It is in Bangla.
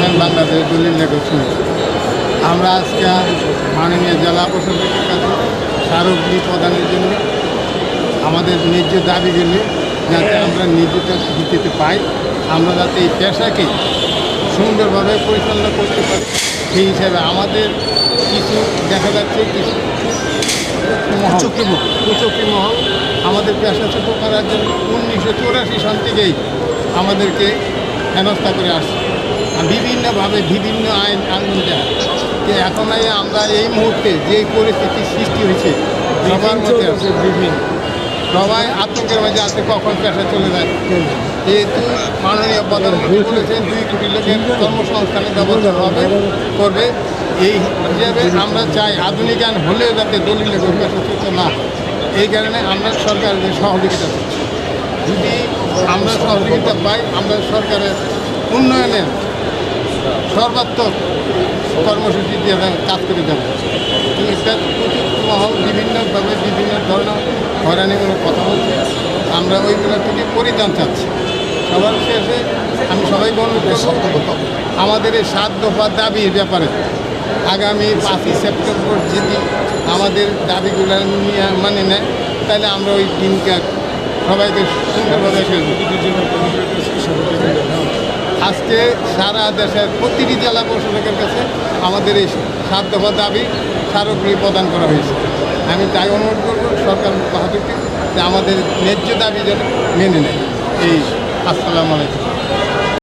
উন্নয়ন বাংলাদেশ দলিল লেখক সমিতি। আমরা আজকে মাননীয় জেলা প্রশাসকের কাছে স্মারকলিপি প্রদানের জন্য আমাদের ন্যায্য দাবিগুলি যাতে আমরা ন্যায্যতা দিতে পাই, আমরা যাতে এই পেশাকে সুন্দরভাবে পরিচালনা করতে পারি, সেই হিসাবে আমাদের কিছু দেখা যাচ্ছে কিছু কুচক্রী মহল আমাদের পেশাচ্যুত করার জন্য 1984 সন থেকেই আমাদেরকে হেনস্থা করে আসছে, বিভিন্নভাবে বিভিন্ন আইন আন্দোলন দেয়। যে এখন আমরা এই মুহূর্তে যে পরিস্থিতি সৃষ্টি হয়েছে সবার মধ্যে আছে, সবাই আতঙ্কের মাঝে আছে কখন পেশা চলে যায়। যেহেতু মাননীয় প্রধানমন্ত্রী বলেছেন 2 কোটি লোকের কর্মসংস্থানের ব্যবস্থা করবে, এই হিসাবে আমরা চাই আধুনিকায়ন হলেও যাতে দলিল লেখক পেশাচ্যুত না, এই কারণে আমরা সরকারের সহযোগিতা চাচ্ছি। যদি আমরা সহযোগিতা পাই, আমরা সরকারের উন্নয়নের সর্বাত্মক কর্মসূচি দিয়ে কাজ করে যাব। এটা মহল বিভিন্নভাবে বিভিন্ন ধরনের হয়রানিমূলক কথা বলছে, আমরা ওইগুলো থেকে পরিত্রাণ চাচ্ছি। সবার শেষে আমি সবাইকে অনুরোধ করব আমাদের এই 7 দফা দাবির ব্যাপারে আগামী 5ই সেপ্টেম্বর যদি আমাদের দাবিগুলো নিয়ে মানে নেয়, তাহলে আমরা ওই দিনকে সবাইকে সুন্দরভাবে আজকে সারা দেশের প্রতিটি জেলা প্রশাসকের কাছে আমাদের এই 7 দফা দাবি স্মারকলিপি প্রদান করা হয়েছে। আমি তাই অনুরোধ করব সরকার বাহাদুরকে যে আমাদের ন্যায্য দাবি যেন মেনে নেয়। এই আসসালামু আলাইকুম।